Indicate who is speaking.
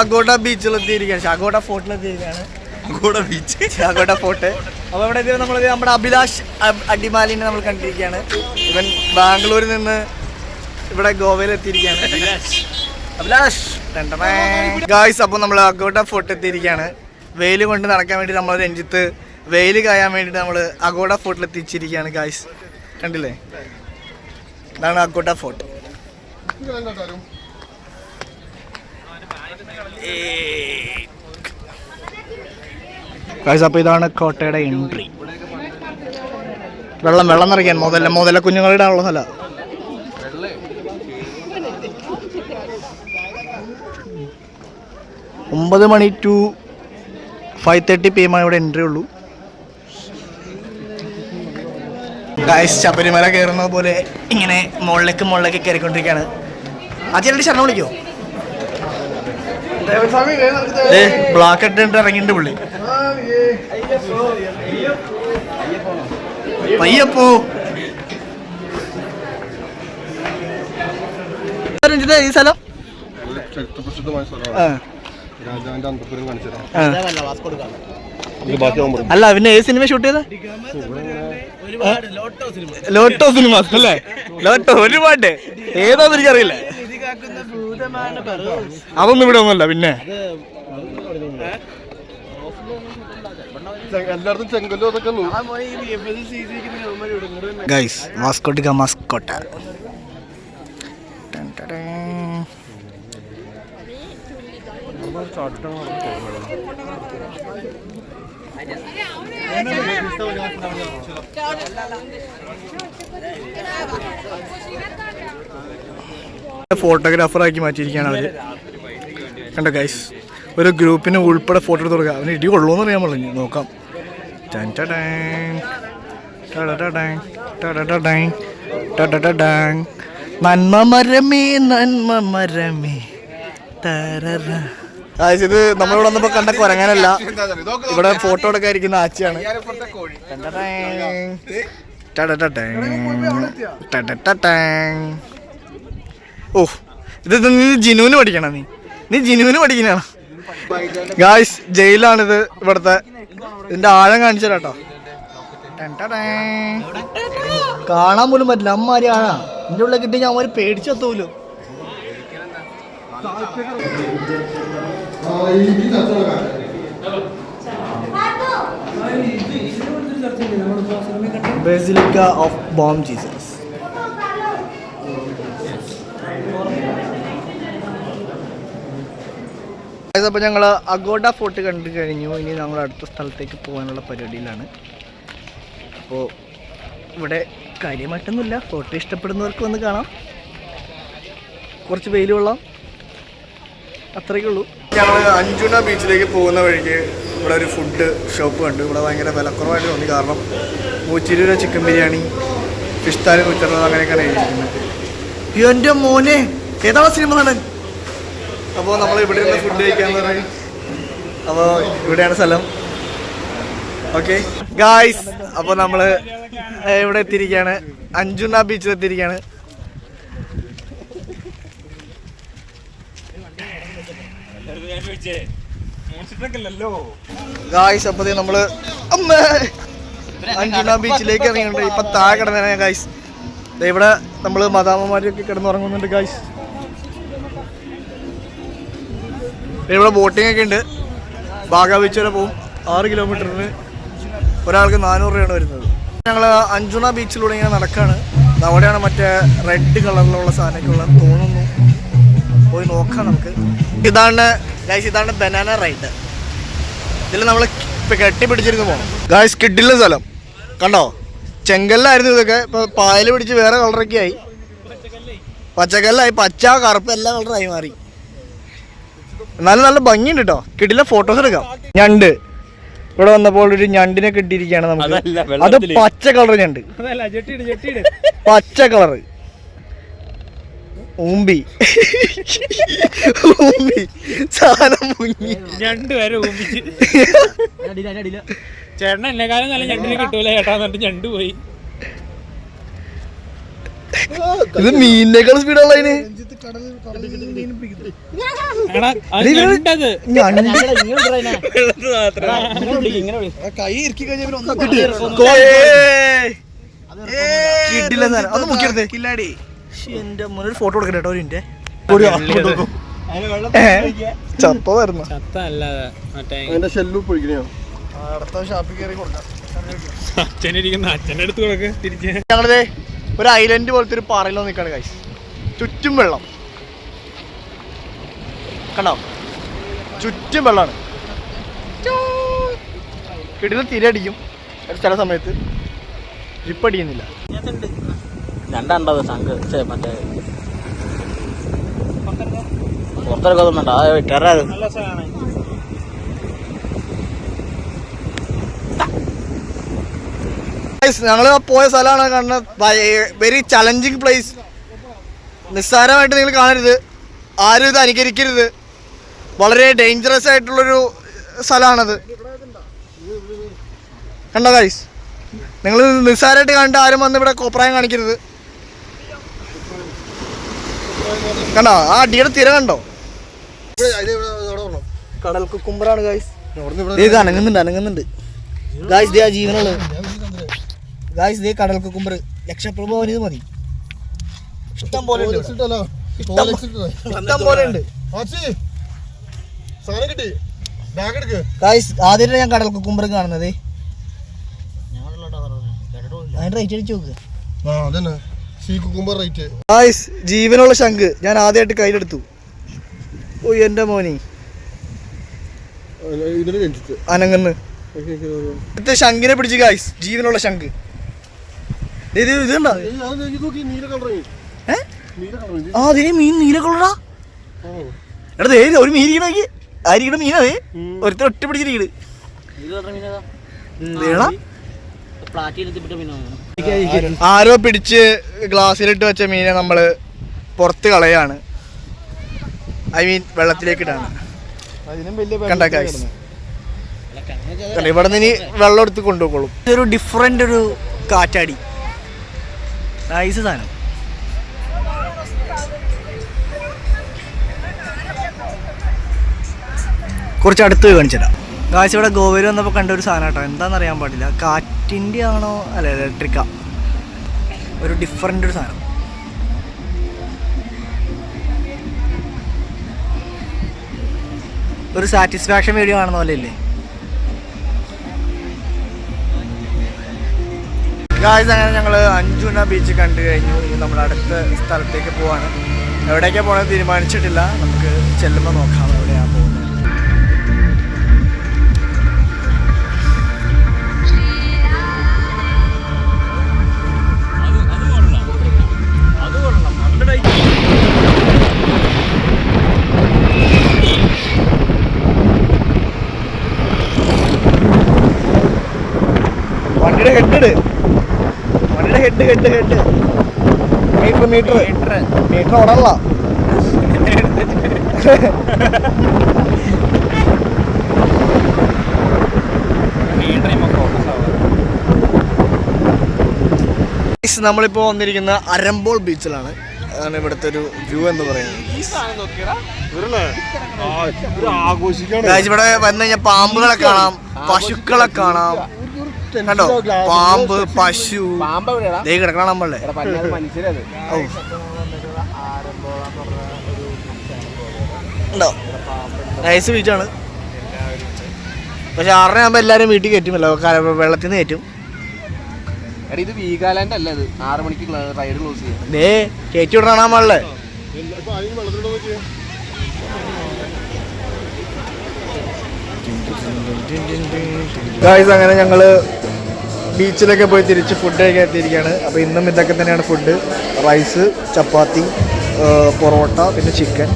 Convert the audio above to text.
Speaker 1: Aguada ബീച്ചിലെത്തിയിരിക്കുകയാണ്, Aguada ഫോർട്ടിലെത്തിയിരിക്കുകയാണ്. Aguada fort. അപ്പോൾ ഇവിടെ നമ്മൾ നമ്മുടെ അഭിലാഷ് അടിമാലിനെ നമ്മൾ കണ്ടിരിക്കുകയാണ്. ഇവൻ ബാംഗ്ലൂരിൽ നിന്ന് ഇവിടെ ഗോവയിൽ എത്തിയിരിക്കുകയാണ്. അഭിലാഷ് ഗായ്സ്. അപ്പോൾ നമ്മൾ അഗോഡ ഫോർട്ട് എത്തിയിരിക്കുകയാണ്. വെയിൽ കൊണ്ട് നടക്കാൻ വേണ്ടി നമ്മൾ രഞ്ജിത്ത് വെയിൽ കായാൻ വേണ്ടിയിട്ട് നമ്മൾ അഗോഡ ഫോർട്ടിൽ എത്തിച്ചിരിക്കുകയാണ് ഗായ്സ്. കണ്ടില്ലേ, ഇതാണ് അഗോഡ ഫോർട്ട്. ഗായ്സ്, അപ്പോൾ ഇതാണ് കോട്ടയുടെ എൻട്രി. വെള്ളം നിറയ്ക്കാൻ മുതല കുഞ്ഞുങ്ങളുടെ ആണല്ലോ സ്ഥലം. ഒമ്പത് മണി ടു 5:30 PM ഇവിടെ എൻട്രി ഉള്ളൂ. ഗായ്സ്, ശബരിമല കയറുന്ന പോലെ ഇങ്ങനെ മുകളിലേക്ക് കയറിക്കൊണ്ടിരിക്കുകയാണ്. ആദ്യം ശരണം വിളിക്കോ? ബ്ലാക്ക് ഇട്ടിട്ട് ഇറങ്ങിണ്ട് പുള്ളി. പയ്യപ്പോ ഈ സ്ഥലം അല്ല, പിന്നെ ഏത് സിനിമ ഷൂട്ട് ചെയ്ത? ലോട്ടോ സിനിമാസ് അല്ലേ? ലോട്ടോ ഒരുപാട് ഏതാന്ന് എനിക്കറിയില്ല. അതൊന്നും ഇവിടെ ഒന്നുമല്ല. പിന്നെ ഗൈസ്, വാസ്കോട്ട് ഗാമാസ്കോട്ട. ഫോട്ടോഗ്രാഫർ ആക്കി മാറ്റിയിരിക്കുകയാണ് അവര്. കണ്ടോ ഗൈസ്, ഒരു ഗ്രൂപ്പിന് ഉൾപ്പെടെ ഫോട്ടോ എടുത്ത് കൊടുക്കുക. അവന് ഇടി കൊള്ളുമെന്ന് അറിയാൻ പറഞ്ഞു. നോക്കാം. നന്മ മരമേ ഇത് നമ്മളിവിടെ വന്നപ്പോ കണ്ട കുരങ്ങനല്ല, ഇവിടെ ഫോട്ടോ എടുക്കാൻ ഇരിക്കുന്ന ആച്ചിയാണ്. ഓ, ഇത് നീ ജിനുവിന് പഠിക്കണം. നീ ജിനുവിന് പഠിക്കണ ഗായ്സ്. ജയിലാണിത് ഇവിടുത്തെ. ഇതിന്റെ ആഴം കാണിച്ചു തരാട്ടോ. കാണാൻ പോലും പറ്റില്ല, അമ്മാരി ആഴാ. എന്റെ ഉള്ളിൽ കിട്ടി ഞാൻ അവര് പേടിച്ചെത്തൂല്ലോ. Basilica of Bom Jesus. അപ്പോൾ ഞങ്ങൾ അഗോഡ ഫോർട്ട് കണ്ടു കഴിഞ്ഞു. ഇനി ഞങ്ങൾ അടുത്ത സ്ഥലത്തേക്ക് പോകാനുള്ള പരിപാടിയിലാണ്. അപ്പോൾ ഇവിടെ കാര്യമായിട്ടൊന്നുമില്ല. ഫോട്ടോ ഇഷ്ടപ്പെടുന്നവർക്ക് വന്ന് കാണാം. കുറച്ച് വെയിൽ കൊള്ളാം, അത്രയ്ക്കേ ഉള്ളൂ. ഞങ്ങൾ അഞ്ജുന ബീച്ചിലേക്ക് പോകുന്ന വഴിക്ക് ഇവിടെ ഒരു ഫുഡ് ഷോപ്പ് കണ്ടു. ഇവിടെ ഭയങ്കര വിലക്കുറവായിട്ട് തോന്നി. കാരണം 120 രൂപ ചിക്കൻ ബിരിയാണി, ഫിഷ് താലി 160 അങ്ങനെയൊക്കെയാണ് എഴുതിയിരിക്കുന്നത്. എൻ്റെ മോനെ, ഏതാണ് സിനിമ നടൻ? അപ്പോൾ നമ്മൾ ഇവിടെ നിന്ന് ഫുഡ് കഴിക്കാന്ന് പറയും. അപ്പോൾ ഇവിടെയാണ് സ്ഥലം. ഓക്കെ ഗായ്സ്, അപ്പോൾ നമ്മൾ ഇവിടെ എത്തിയിരിക്കുകയാണ്. അഞ്ജുന ബീച്ചിൽ എത്തിയിരിക്കുകയാണ്. ഗായ്സ്, അപ്പോൾ നമ്മൾ അഞ്ജുന ബീച്ചിലേക്ക് ഇറങ്ങിയിട്ടുണ്ട്. ഇപ്പം താഴെ കിടന്നേ ഗായ്സ്. ഇവിടെ നമ്മൾ മദാമ്മമാരൊക്കെ കിടന്നുറങ്ങുന്നുണ്ട് ഗായ്സ്. ഇവിടെ ബോട്ടിംഗ് ഒക്കെ ഉണ്ട്. ബാഗ ബീച്ച് വരെ പോകും. 6 കിലോമീറ്ററിന് ഒരാൾക്ക് 400 രൂപയാണ് വരുന്നത്. ഞങ്ങൾ അഞ്ജുന ബീച്ചിലൂടെ ഇങ്ങനെ നടക്കുകയാണ്. അവിടെയാണ് മറ്റേ റെഡ് കളറിലുള്ള സാധനമൊക്കെ ഉള്ളത് തോന്നുന്നു. പോയി നോക്കാം നമുക്ക്. ഇതാണ് ഗായ്സ്, ഇതാണ് ബനാന റൈഡ്. ഇതിൽ നമ്മൾ കെട്ടിപ്പിടിച്ചിരുന്ന് പോകണം ഗായ്സ്. കിഡില്ല സ്ഥലം കണ്ടോ? ചെങ്കല്ലായിരുന്നു ഇതൊക്കെ. ഇപ്പോൾ പായൽ പിടിച്ച് വേറെ കളറൊക്കെ ആയി. പച്ചക്കല്ലായി, പച്ച കറുപ്പ് എല്ലാ കളറായി മാറി. എന്നാലും നല്ല ഭംഗിയുണ്ട് കേട്ടോ. കിട്ടില്ല, ഫോട്ടോസ് എടുക്കാം. ഞണ്ട് ഇവിടെ വന്നപ്പോൾ ഒരു ഞണ്ടിനെ കിട്ടിയിരിക്കുകയാണ് നമുക്ക്. അത് പച്ച കളർ ഞണ്ട്, പച്ച കളറ്. ഊമ്പി സാധനം മുങ്ങി. ഞണ്ട് വരെ ഊമ്പിച്ച് ചേട്ടൻ എന്നെക്കാലം നല്ല ഞണ്ടിനെ കിട്ടൂല ചേട്ടാ എന്നിട്ട് ഞണ്ട് പോയി. ഇത് മീനിനേക്കാൾ സ്പീഡുള്ള അതിന്. അത് മുക്കിയെടുത്തേ എന്റെ മുന്നിൽ ഫോട്ടോ എടുക്കട്ടെ കേട്ടോ. ചത്തതായിരുന്നു. ഞങ്ങളിത് ഒരു ഐലൻഡ് പോലത്തെ ഒരു പാറയിലോ നിൽക്കാണ് ഗൈസ്. ചുറ്റും വെള്ളം കണ്ടോ, ചുറ്റും വെള്ളമാണ്. കിട്ടുന്ന തിരടിക്കും ചില സമയത്ത്, ജിപ്പടിക്കുന്നില്ല.
Speaker 2: രണ്ടാണ്ടത് സംഘ മറ്റേ പുറത്തിറക്കൊന്നും വേണ്ട, ടെറത്
Speaker 1: ഞങ്ങള് പോയ സ്ഥലമാണ് കാണുന്നത്. Very challenging place. നിസ്സാരമായിട്ട് നിങ്ങൾ കാണരുത്, ആരും ഇത് അനുകരിക്കരുത്. വളരെ ഡേഞ്ചറസ് ആയിട്ടുള്ളൊരു സ്ഥലമാണത്. കണ്ടോ ഗൈസ്, നിങ്ങൾ നിസ്സാരമായിട്ട് കണ്ട് ആരും വന്ന് ഇവിടെ കോപ്രായം കാണിക്കരുത്. കണ്ടോ ആ അടിയുടെ തിര കണ്ടോ? കടൽ കുക്കുമ്പറാണ് ഗൈസ്. ഇത് അനങ്ങുന്നുണ്ട് ഗൈസ്. ദേ ആ ജീവനുള്ളത് ഗൈസ്. ദേ കടൽ കുക്കുമ്പർ ലക്ഷപ്രഭവൻ. ഇത് മതി, ഇഷ്ടം പോലെ ഉണ്ട്. ഗൈസ് ആദ്യമായിട്ട് ഞാൻ കടൽ കുക്കുമ്പർ കാണുന്നത്. അതിന്റെ റേറ്റ് അടിച്ചു നോക്ക് ഗൈസ്. ജീവനുള്ള ശംഖ് ഞാൻ ആദ്യമായിട്ട് കയ്യിലെടുത്തു. ഓ എന്റെ മോനി അനങ്ങന്ന് ശംഖിനെ പിടിച്ച് ഗൈസ്. ജീവനുള്ള ശംഖ്. ഇതുണ്ടോ? അതിന് മീൻ നീല കളറാ. എടാ ഒരു മീൻ ഇരിക്കണ ആയിരിക്കണ മീനതേ ഒരുത്തർ ഒറ്റ പിടിച്ചിരിക്കണ്. ആരോ പിടിച്ച് ഗ്ലാസ്സിലിട്ട് വെച്ച മീനെ നമ്മള് പുറത്ത് കളയാണ്. ഐ മീൻ വെള്ളത്തിലേക്ക് ഇടാണ്. കണ്ട ഗൈസ്, ഇവിടെ നിന്ന് ഇനി വെള്ളം എടുത്ത് കൊണ്ടുപോയിക്കോളും. ഇതൊരു ഡിഫറെന്റ് ഒരു കാറ്റാടി, നൈസ് സാധനം. കുറച്ച് അടുത്ത് പോയി കാണിച്ചുതരാം ഗായ്സ്. ഇവിടെ ഗോവയിൽ വന്നപ്പോൾ കണ്ട ഒരു സാധനം കേട്ടോ, എന്താണെന്ന് അറിയാൻ പാടില്ല. കാറ്റിൻ്റെ ആണോ അല്ല ഇലക്ട്രിക്കാ, ഒരു ഡിഫറെൻ്റ് ഒരു സാധനം. ഒരു സാറ്റിസ്ഫാക്ഷൻ വീഡിയോ കാണുന്ന പോലെ ഇല്ലേ ഗായ്സ്. അങ്ങനെ ഞങ്ങൾ അഞ്ജുന ബീച്ച് കണ്ടു കഴിഞ്ഞു. ഇനി നമ്മൾ അടുത്ത സ്ഥലത്തേക്ക് പോവാണ്. എവിടേക്കാണ് പോകണമെന്ന് തീരുമാനിച്ചിട്ടില്ല, നമുക്ക് ചെല്ലുമ്പോൾ നോക്കാം എവിടെയാണ് പോകുന്നത്. വണ്ടിയുടെ ഹെഡ് മീറ്റർ ഓടല്ല. നമ്മളിപ്പോ വന്നിരിക്കുന്ന അരമ്പോൾ ബീച്ചിലാണ്. അതാണ് ഇവിടുത്തെ ഒരു വ്യൂ എന്ന് പറയുന്നത്. ഇവിടെ വന്നു കഴിഞ്ഞാൽ പാമ്പുകളെ കാണാം, പശുക്കളെ കാണാം. കണ്ടോ, പാമ്പ്, പശു കിടക്കണം നമ്മളെ. നൈസ് ബീച്ചാണ്. പക്ഷെ 6:30 എല്ലാരും വീട്ടിൽ കയറ്റുമല്ലോ, വെള്ളത്തിൽ നിന്ന് കയറ്റും.
Speaker 2: ഇത് വീഗാലാൻഡ് അല്ല, ഇത് 6 മണിക്ക് റൈഡ് ക്ലോസ് ചെയ്യും.
Speaker 1: കയറ്റി വിടണം നമ്മളെ. അങ്ങനെ ഞങ്ങള് ബീച്ചിലൊക്കെ പോയി തിരിച്ച് ഫുഡ് കഴിക്കാൻ എത്തിയിരിക്കുകയാണ്. അപ്പോൾ ഇന്നും ഇതൊക്കെ തന്നെയാണ് ഫുഡ്. റൈസ്, ചപ്പാത്തി, പൊറോട്ട, പിന്നെ ചിക്കൻ.